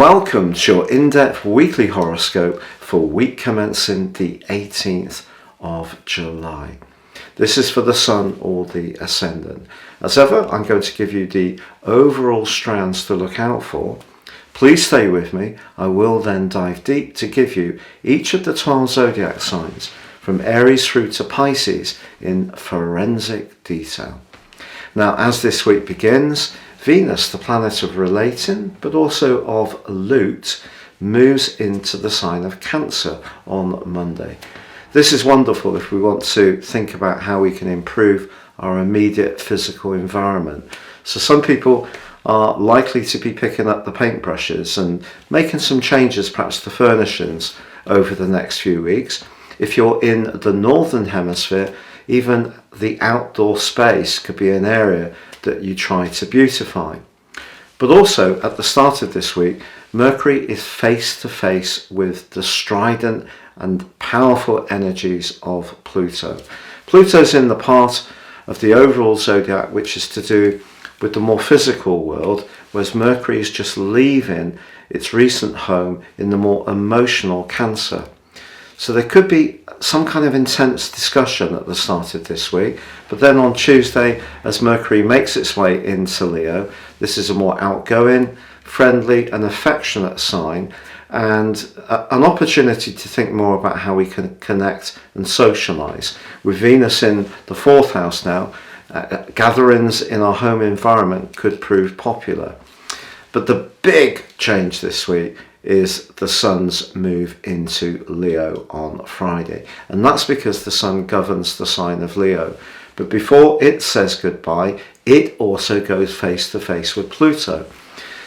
Welcome to your in-depth weekly horoscope for week commencing the 18th of July. This is for the Sun or the Ascendant. As ever, I'm going to give you the overall strands to look out for. Please stay with me. I will then dive deep to give you each of the 12 zodiac signs from Aries through to Pisces in forensic detail. Now, as this week begins, Venus, the planet of relating, but also of loot, moves into the sign of Cancer on Monday. This is wonderful if we want to think about how we can improve our immediate physical environment. So some people are likely to be picking up the paintbrushes and making some changes, perhaps to furnishings, over the next few weeks. If you're in the Northern Hemisphere, even the outdoor space could be an area that you try to beautify. But also at the start of this week, Mercury is face to face with the strident and powerful energies of Pluto. Pluto's in the part of the overall zodiac which is to do with the more physical world, whereas Mercury is just leaving its recent home in the more emotional Cancer. So there could be some kind of intense discussion at the start of this week, but then on Tuesday, as Mercury makes its way into Leo, this is a more outgoing, friendly and affectionate sign, and an opportunity to think more about how we can connect and socialise. With Venus in the 4th house now, gatherings in our home environment could prove popular. But the big change this week is the Sun's move into Leo on Friday. And that's because the Sun governs the sign of Leo. But before it says goodbye, it also goes face to face with Pluto.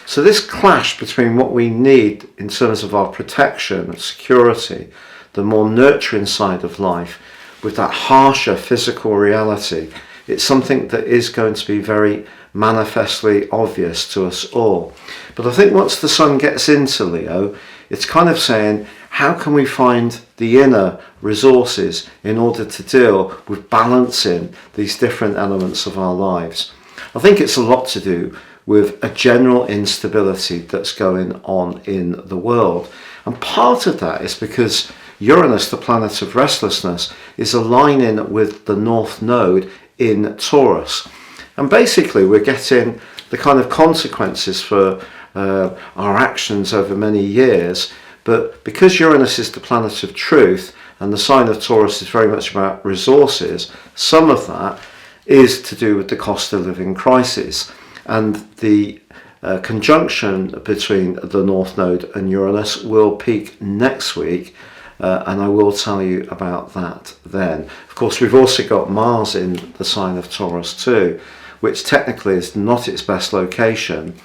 So this clash between what we need in terms of our protection and security, the more nurturing side of life, with that harsher physical reality, it's something that is going to be very manifestly obvious to us all. But I think once the Sun gets into Leo, it's kind of saying, how can we find the inner resources in order to deal with balancing these different elements of our lives? I think it's a lot to do with a general instability that's going on in the world. And part of that is because Uranus, the planet of restlessness, is aligning with the North Node in Taurus. And basically we're getting the kind of consequences for our actions over many years, but because Uranus is the planet of truth and the sign of Taurus is very much about resources, some of that is to do with the cost of living crisis. And the conjunction between the North Node and Uranus will peak next week, and I will tell you about that then. Of course, we've also got Mars in the sign of Taurus too, which technically is not its best location,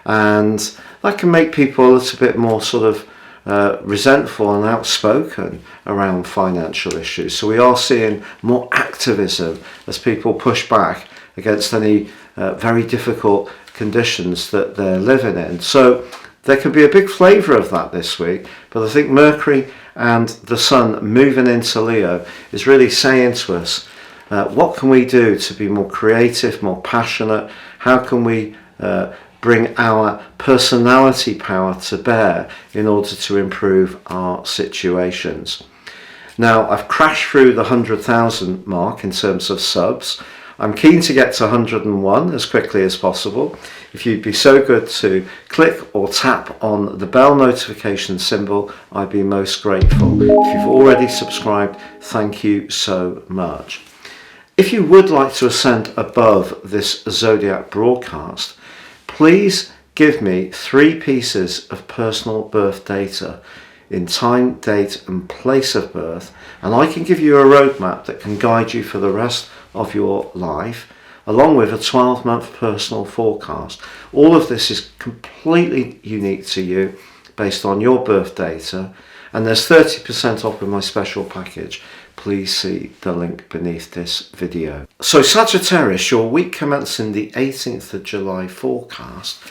and that can make people a little bit more sort of resentful and outspoken around financial issues. So we are seeing more activism as people push back against any very difficult conditions that they're living in. So there could be a big flavour of that this week, but I think Mercury and the Sun moving into Leo is really saying to us, what can we do to be more creative, more passionate? How can we bring our personality power to bear in order to improve our situations? Now, I've crashed through the 100,000 mark in terms of subs. I'm keen to get to 101 as quickly as possible. If you'd be so good to click or tap on the bell notification symbol, I'd be most grateful. If you've already subscribed, thank you so much. If you would like to ascend above this zodiac broadcast, please give me 3 pieces of personal birth data in time, date and place of birth, and I can give you a roadmap that can guide you for the rest of your life, along with a 12-month personal forecast. All of this is completely unique to you based on your birth data, and there's 30% off with my special package. Please see the link beneath this video. So Sagittarius, your week commencing the 18th of July forecast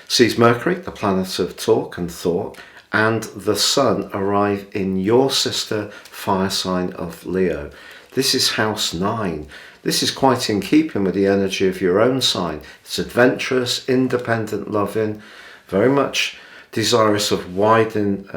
sees Mercury, the planet of talk and thought, and the Sun arrive in your sister fire sign of Leo. This is house 9. This is quite in keeping with the energy of your own sign. It's adventurous, independent, loving, very much desirous of widening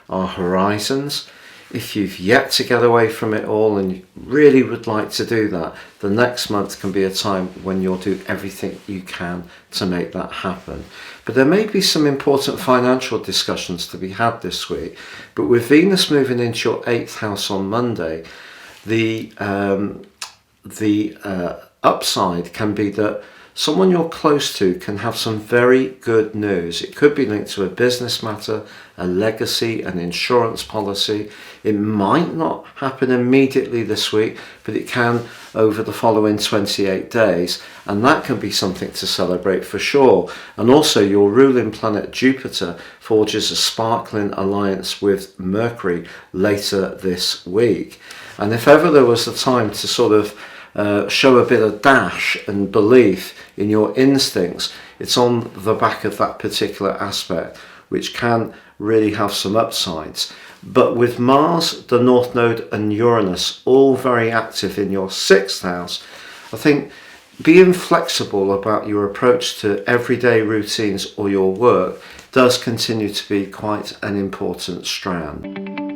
our horizons. If you've yet to get away from it all and you really would like to do that, the next month can be a time when you'll do everything you can to make that happen. But there may be some important financial discussions to be had this week. But with Venus moving into your 8th house on Monday, the upside can be that someone you're close to can have some very good news. It could be linked to a business matter, a legacy, an insurance policy. It might not happen immediately this week, but it can over the following 28 days. And that can be something to celebrate for sure. And also your ruling planet Jupiter forges a sparkling alliance with Mercury later this week. And if ever there was a time to sort of show a bit of dash and belief in your instincts, it's on the back of that particular aspect, which can really have some upsides. But with Mars, the North Node and Uranus all very active in your 6th house, I think being flexible about your approach to everyday routines or your work does continue to be quite an important strand.